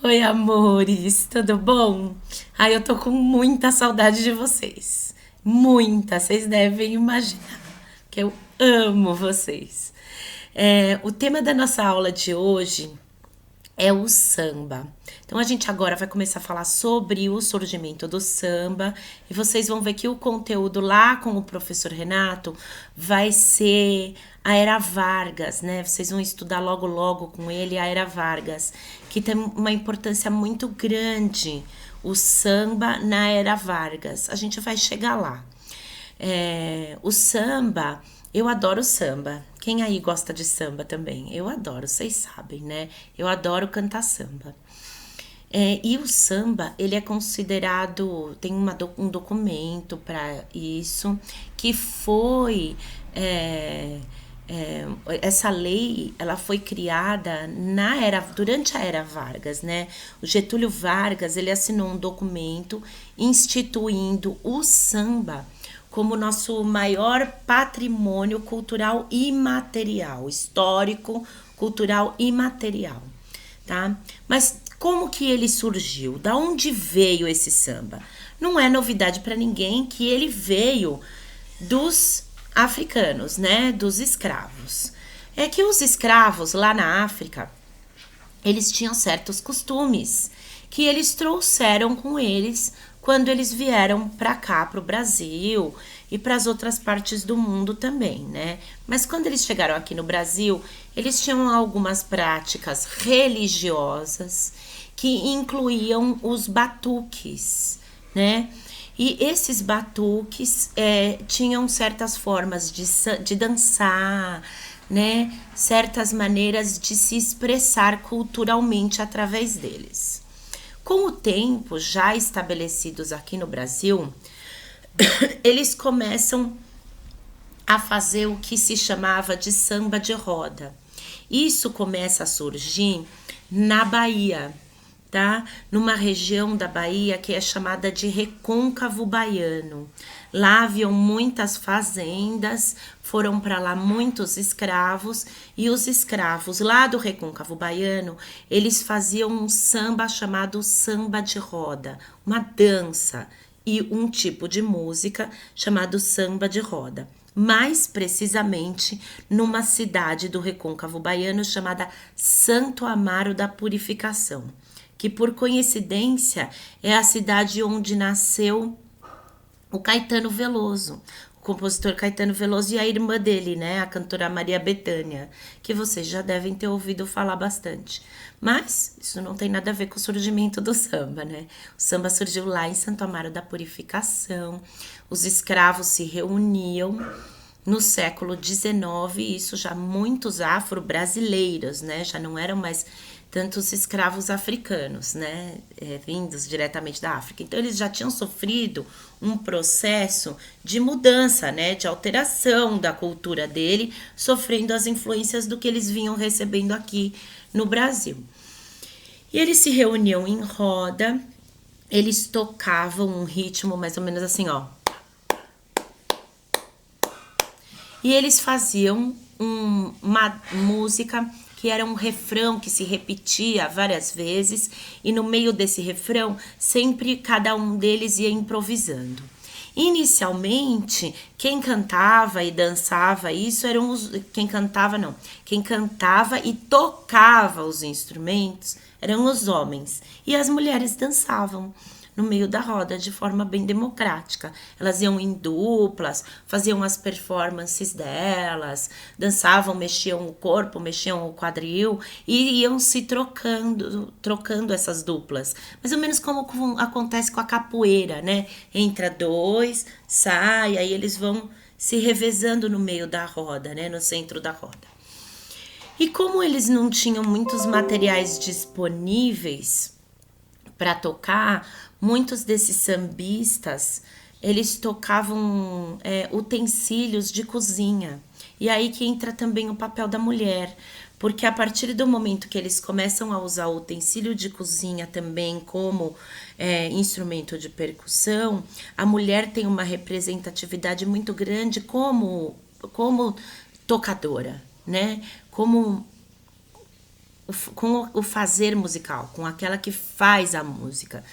Oi, amores, tudo bom? Ai, eu tô com muita saudade de vocês. Muita, vocês devem imaginar, que eu amo vocês. O tema da nossa aula de hoje é o samba. Então a gente agora vai começar a falar sobre o surgimento do samba e vocês vão ver que o conteúdo lá com o professor Renato vai ser a Era Vargas, né? Vocês vão estudar logo logo com ele a Era Vargas, que tem uma importância muito grande, o samba na Era Vargas. A gente vai chegar lá. O samba, eu adoro samba. Quem aí gosta de samba também? Eu adoro, vocês sabem, né? Eu adoro cantar samba. E o samba, ele é considerado, tem um documento para isso, que foi. é, é, Essa lei, ela foi criada durante a era Vargas, né? O Getúlio Vargas, ele assinou um documento instituindo o samba como nosso maior patrimônio cultural imaterial, histórico, cultural imaterial, tá? Mas como que ele surgiu? Da onde veio esse samba? Não é novidade para ninguém que ele veio dos africanos, né? Dos escravos. É que os escravos lá na África, eles tinham certos costumes que eles trouxeram com eles quando eles vieram para cá, para o Brasil e para as outras partes do mundo também, né? Mas quando eles chegaram aqui no Brasil, eles tinham algumas práticas religiosas que incluíam os batuques, né? E esses batuques tinham certas formas de dançar, né? Certas maneiras de se expressar culturalmente através deles. Com o tempo já estabelecidos aqui no Brasil, eles começam a fazer o que se chamava de samba de roda. Isso começa a surgir na Bahia, tá? Numa região da Bahia que é chamada de Recôncavo Baiano. Lá haviam muitas fazendas, foram para lá muitos escravos e os escravos lá do Recôncavo Baiano, eles faziam um samba chamado samba de roda, uma dança e um tipo de música chamado samba de roda. Mais precisamente numa cidade do Recôncavo Baiano chamada Santo Amaro da Purificação, que por coincidência é a cidade onde nasceu o Caetano Veloso, o compositor Caetano Veloso e a irmã dele, né, a cantora Maria Bethânia, que vocês já devem ter ouvido falar bastante. Mas isso não tem nada a ver com o surgimento do samba, né? O samba surgiu lá em Santo Amaro da Purificação, os escravos se reuniam no século XIX, isso já muitos afro-brasileiros, né? Já não eram mais tantos escravos africanos, né? Vindos diretamente da África. Então, eles já tinham sofrido um processo de mudança, né? De alteração da cultura dele, sofrendo as influências do que eles vinham recebendo aqui no Brasil. E eles se reuniam em roda, eles tocavam um ritmo mais ou menos assim, ó. E eles faziam uma música que era um refrão que se repetia várias vezes, e no meio desse refrão, sempre cada um deles ia improvisando. Inicialmente, quem cantava e dançava isso eram os. Quem cantava, não. Quem cantava e tocava os instrumentos eram os homens. E as mulheres dançavam no meio da roda de forma bem democrática. Elas iam em duplas, faziam as performances delas, dançavam, mexiam o corpo, mexiam o quadril e iam se trocando essas duplas. Mais ou menos como acontece com a capoeira, né? Entra dois, sai, aí eles vão se revezando no meio da roda, né? No centro da roda. E como eles não tinham muitos materiais disponíveis para tocar, muitos desses sambistas, eles tocavam utensílios de cozinha. E aí que entra também o papel da mulher, porque a partir do momento que eles começam a usar o utensílio de cozinha também como instrumento de percussão, a mulher tem uma representatividade muito grande como tocadora, né? Como com o fazer musical, com aquela que faz a música,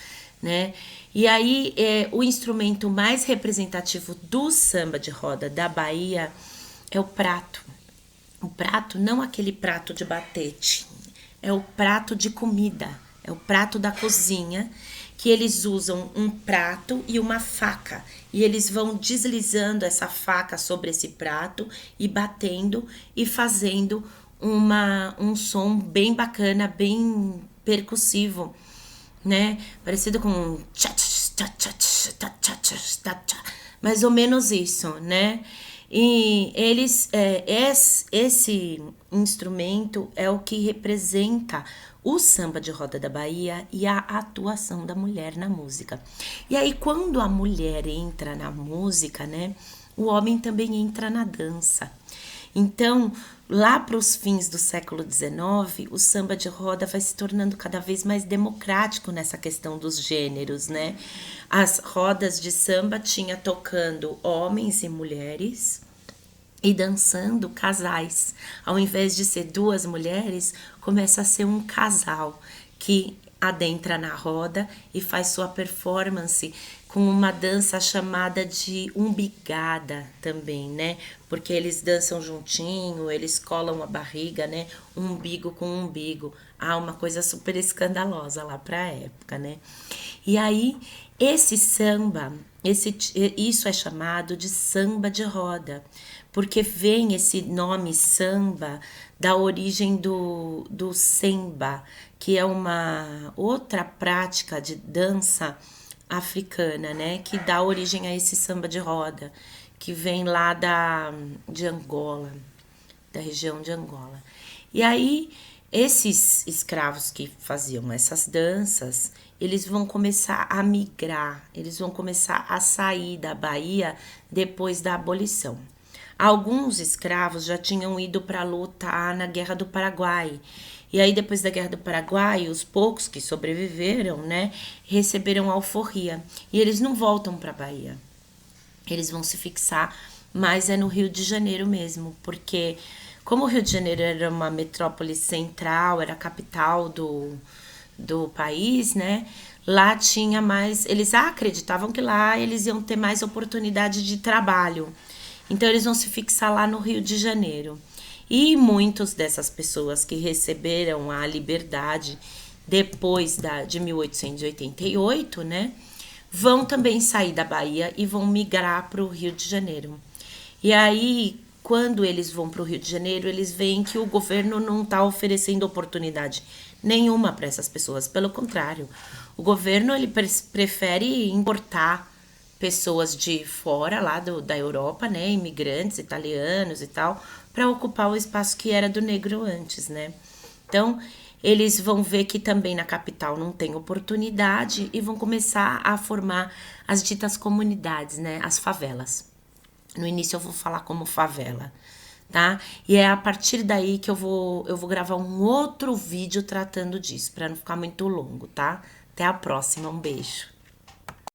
né? E aí, o instrumento mais representativo do samba de roda da Bahia é o prato. O prato, não aquele prato de batete, é o prato de comida, é o prato da cozinha, que eles usam um prato e uma faca. E eles vão deslizando essa faca sobre esse prato e batendo e fazendo um som bem bacana, bem percussivo, né? Parecido com um mais ou menos isso, né? E eles, esse instrumento é o que representa o samba de roda da Bahia e a atuação da mulher na música. E aí, quando a mulher entra na música, né, o homem também entra na dança. Então, lá para os fins do século XIX, o samba de roda vai se tornando cada vez mais democrático nessa questão dos gêneros, né? As rodas de samba tinha tocando homens e mulheres e dançando casais. Ao invés de ser duas mulheres, começa a ser um casal que adentra na roda e faz sua performance com uma dança chamada de umbigada também, né? Porque eles dançam juntinho, eles colam a barriga, né? Umbigo com umbigo. Ah, uma coisa super escandalosa lá pra época, né? E aí, esse samba, isso é chamado de samba de roda, porque vem esse nome samba da origem do semba, que é uma outra prática de dança africana, né, que dá origem a esse samba de roda, que vem lá de Angola, da região de Angola. E aí, esses escravos que faziam essas danças, eles vão começar a migrar, eles vão começar a sair da Bahia depois da abolição. Alguns escravos já tinham ido para lutar na Guerra do Paraguai. E aí, depois da Guerra do Paraguai, os poucos que sobreviveram, né, receberam alforria. E eles não voltam para a Bahia. Eles vão se fixar, mas é no Rio de Janeiro mesmo, porque como o Rio de Janeiro era uma metrópole central, era a capital do país, né? Lá tinha mais. Eles acreditavam que lá eles iam ter mais oportunidade de trabalho. Então, eles vão se fixar lá no Rio de Janeiro. E muitas dessas pessoas que receberam a liberdade depois de 1888, né, vão também sair da Bahia e vão migrar para o Rio de Janeiro. E aí, quando eles vão para o Rio de Janeiro, eles veem que o governo não está oferecendo oportunidade nenhuma para essas pessoas. Pelo contrário, o governo ele prefere importar pessoas de fora, lá da Europa, né, imigrantes italianos e tal, para ocupar o espaço que era do negro antes, né. Então, eles vão ver que também na capital não tem oportunidade e vão começar a formar as ditas comunidades, né, as favelas. No início eu vou falar como favela, tá? E é a partir daí que eu vou gravar um outro vídeo tratando disso, para não ficar muito longo, tá? Até a próxima, um beijo.